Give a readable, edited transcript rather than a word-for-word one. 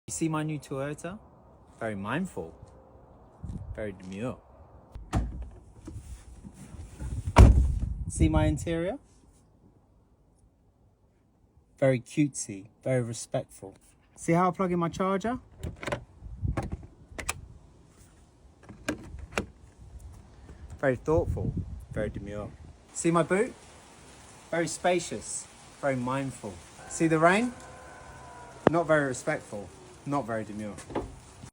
You see my new Toyota? Very mindful, very demure. See my interior? Very cutesy, very respectful. See how I plug in my charger? Very thoughtful, very demure. See my boot? Very spacious, very mindful. See the rain? Not very respectful, not very demure.